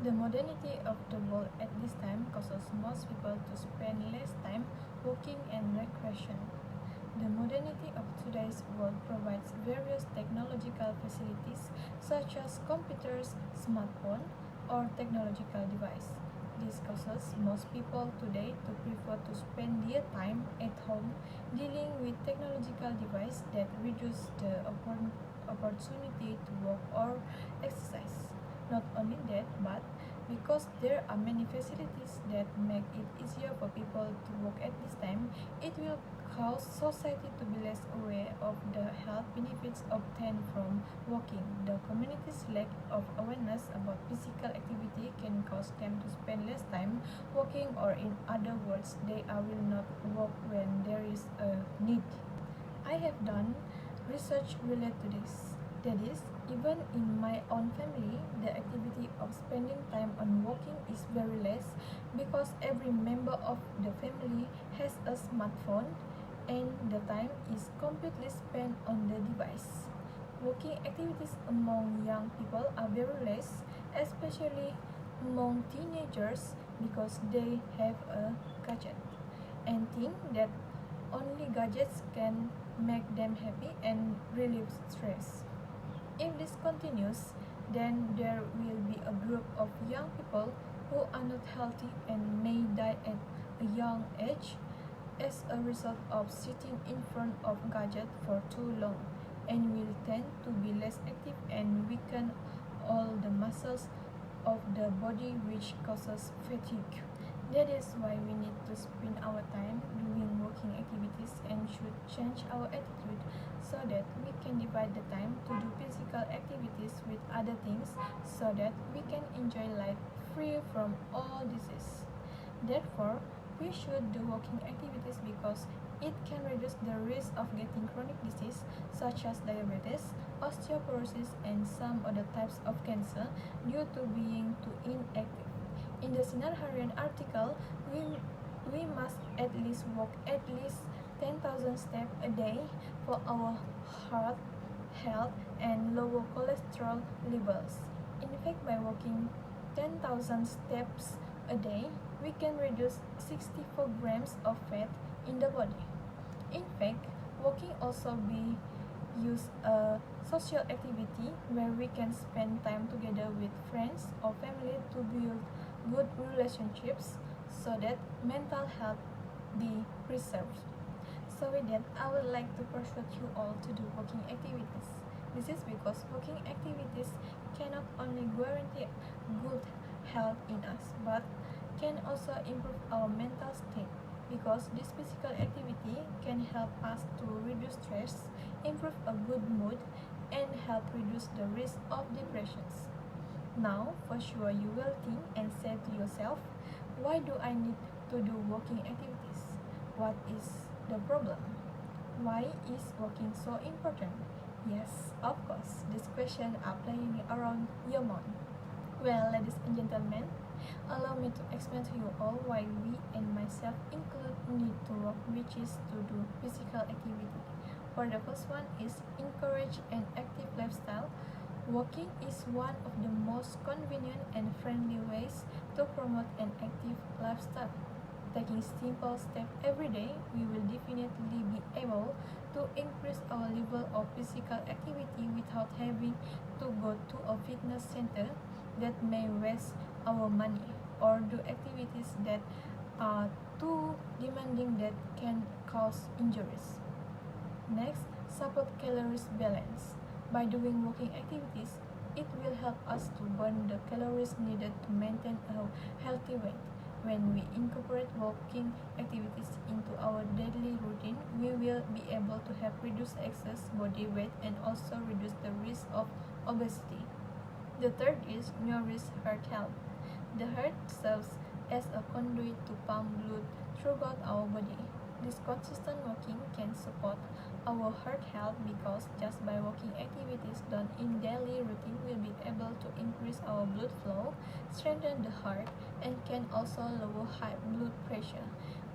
The modernity of the world at this time causes most people to spend less time walking and recreation. The modernity of today's world provides various technological facilities such as computers, smartphone, or technological device. This causes most people today to prefer to spend their time at home dealing with technological devices that reduce the opportunity to walk or exercise. Not only that, but because there are many facilities that make it easier for people to walk at this time, it will cause society to be less aware of the health benefits obtained from walking. The community's lack of awareness about physical activity can cause them to spend less time walking, or in other words, they will not walk when there is a need. I have done research related to this. That is, even in my own family, the activity of spending time on walking is very less because every member of the family has a smartphone and the time is completely spent on the device. Walking activities among young people are very less, especially among teenagers, because they have a gadget and think that only gadgets can make them happy and relieve stress. If this continues, then there will be a group of young people who are not healthy and may die at a young age as a result of sitting in front of gadgets for too long, and will tend to be less active and weaken all the muscles of the body, which causes fatigue. That is why we need to spend our time doing walking activities and should change our attitude so that we can divide the time to do physical activities with other things so that we can enjoy life free from all disease. Therefore, we should do walking activities because it can reduce the risk of getting chronic disease such as diabetes, osteoporosis, and some other types of cancer due to being too inactive. In the CNR Harian article, we must at least walk at least 10,000 steps a day for our heart health and lower cholesterol levels. In fact, by walking 10,000 steps a day, we can reduce 64 grams of fat in the body. In fact, walking also be used a social activity where we can spend time together with friends or family to build good relationships so that mental health be preserved. So with that, I would like to persuade you all to do walking activities. This is because walking activities cannot only guarantee good health in us, but can also improve our mental state, because this physical activity can help us to reduce stress, improve a good mood, and help reduce the risk of depressions. Now, for sure, you will think and say to yourself, why do I need to do walking activities? What is the problem? Why is walking so important? Yes, of course, these questions are playing around your mind. Well, ladies and gentlemen, allow me to explain to you all why we and myself include need to walk, which is to do physical activity. For the first one is encourage an active lifestyle. Walking is one of the most convenient and friendly ways to promote an active lifestyle. Taking simple steps every day, we will definitely be able to increase our level of physical activity without having to go to a fitness center that may waste our money or do activities that are too demanding that can cause injuries. Next, support calories balance. By doing walking activities, it will help us to burn the calories needed to maintain a healthy weight. When we incorporate walking activities into our daily routine, we will be able to have reduced excess body weight and also reduce the risk of obesity. The third is nourish heart health. The heart serves as a conduit to pump blood throughout our body. This consistent walking can support our heart health because just by walking activities done in daily routine will be able to increase our blood flow, strengthen the heart, and can also lower high blood pressure.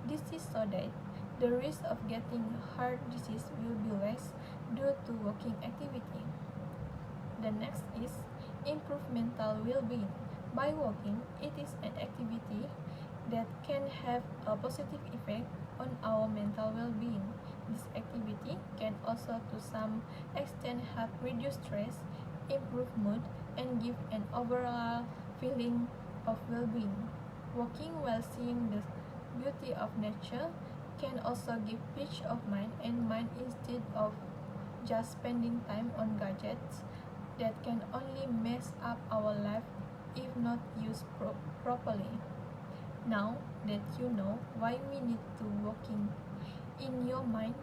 This is so that the risk of getting heart disease will be less due to walking activity. The next is improve mental well-being. By walking, it is an activity that can have a positive effect on our mental well-being. This activity can also to some extent help reduce stress, improve mood, and give an overall feeling of well-being. Walking while seeing the beauty of nature can also give peace of mind instead of just spending time on gadgets that can only mess up our life if not used properly. Now that you know why we need to walking in your mind,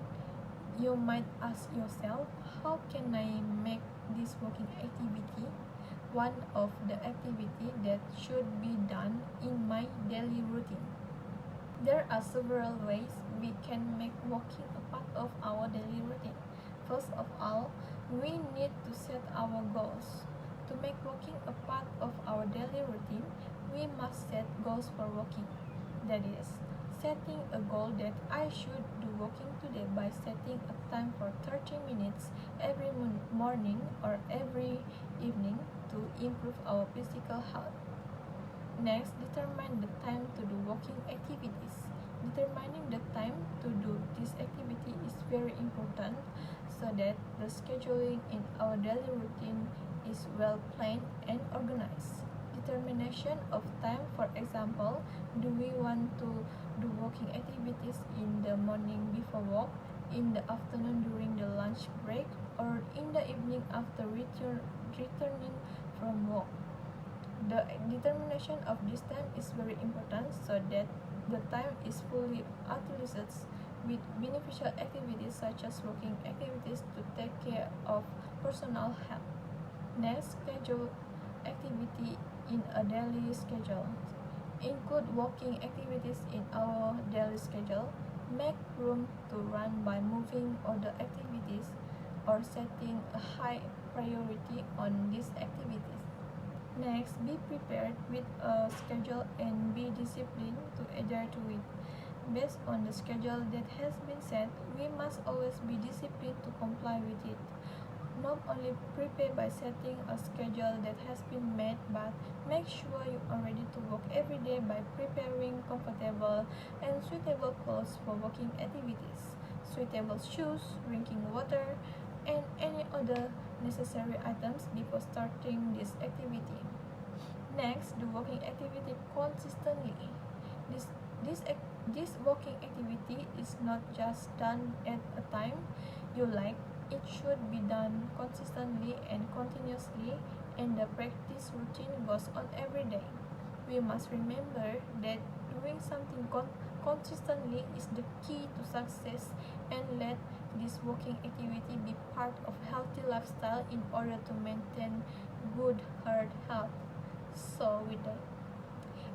you might ask yourself, how can I make this walking activity one of the activities that should be done in my daily routine? There are several ways we can make walking a part of our daily routine. First of all, we need to set our goals. To make walking a part of our daily routine, we must set goals for walking. That is, setting a goal that I should do walking today by setting a time for 30 minutes every morning or every evening to improve our physical health. Next, determine the time to do walking activities. Determining the time to do this activity is very important so that the scheduling in our daily routine is well planned and organized. Determination of time, for example, do we want to do walking activities in the morning before work, in the afternoon during the lunch break, or in the evening after returning from work? The determination of this time is very important so that the time is fully utilized with beneficial activities such as walking activities to take care of personal health. Next, schedule activity in a daily schedule. Include walking activities in our daily schedule. Make room to run by moving other activities or setting a high priority on these activities. Next, be prepared with a schedule and be disciplined to adhere to it. Based on the schedule that has been set, we must always be disciplined to comply with it. Not only prepare by setting a schedule that has been made, but make sure you are ready to walk every day by preparing comfortable and suitable clothes for walking activities, suitable shoes, drinking water, and any other necessary items before starting this activity. Next, do walking activity consistently. This walking activity is not just done at a time you like. It should be done consistently and continuously, and the practice routine goes on every day. We must remember that doing something consistently is the key to success, and let this walking activity be part of healthy lifestyle in order to maintain good heart health. So with that,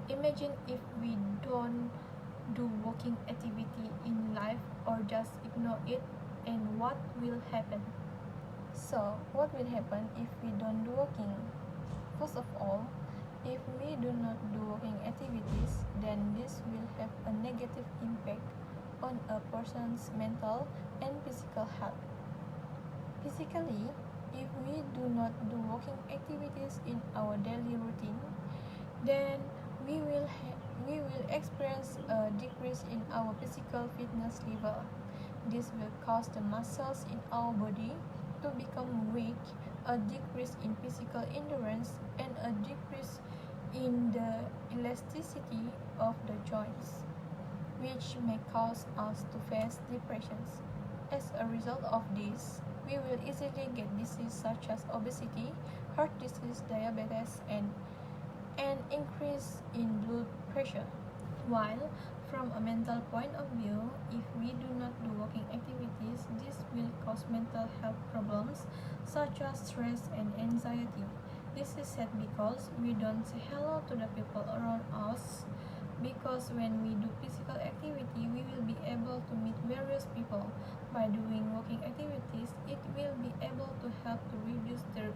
imagine if we don't do walking activity in life or just ignore it, and what will happen? So what will happen if we don't do walking? First of all, if we do not do walking activities, then this will have a negative impact on a person's mental and physical health. Physically, if we do not do walking activities in our daily routine, then we will experience a decrease in our physical fitness level. This will cause the muscles in our body to become weak, a decrease in physical endurance, and a decrease in the elasticity of the joints, which may cause us to face depressions. As a result of this, we will easily get diseases such as obesity, heart disease, diabetes, and an increase in blood pressure. While from a mental point of view, if we do not do walking activities, this will cause mental health problems such as stress and anxiety. This is sad because we don't say hello to the people around us, because when we do physical activity, we will be able to meet various people. By doing walking activities, it will be able to help to reduce the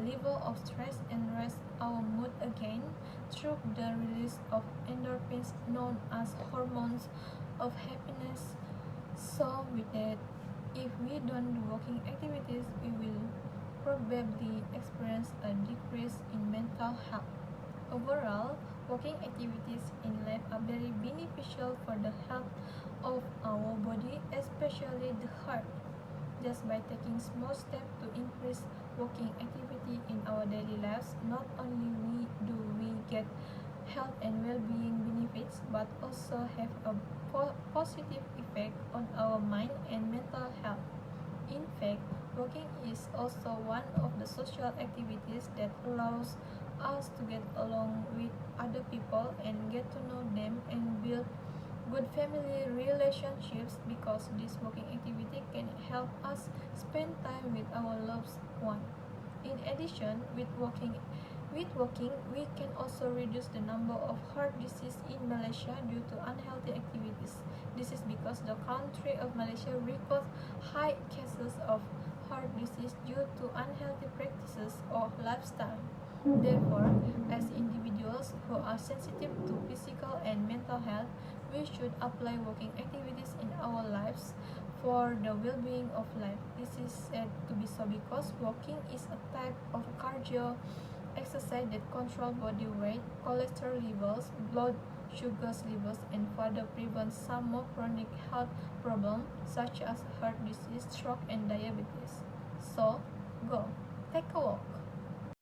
level of stress and raise our mood again through the release of endorphins known as hormones of happiness. So with that, if we don't do walking activities, we will probably experience a decrease in mental health. Overall, walking activities in life are very beneficial for the health of our body, especially the heart. Just by taking small steps to increase walking activity in our daily lives, not only we get health and well-being benefits, but also have a positive effect on our mind and mental health. In fact, walking is also one of the social activities that allows us to get along with other people and get to know them and build good family relationships, because this walking activity can help us spend time with our loved one. In addition, with walking, we can also reduce the number of heart disease in Malaysia due to unhealthy activities. This is because the country of Malaysia records high cases of heart disease due to unhealthy practices or lifestyle. Therefore, as individuals who are sensitive to physical and mental health, we should apply walking activities in our lives for the well-being of life. This is said to be so because walking is a type of cardio exercise that controls body weight, cholesterol levels, blood sugar levels, and further prevents some more chronic health problems such as heart disease, stroke, and diabetes. So, go, take a walk.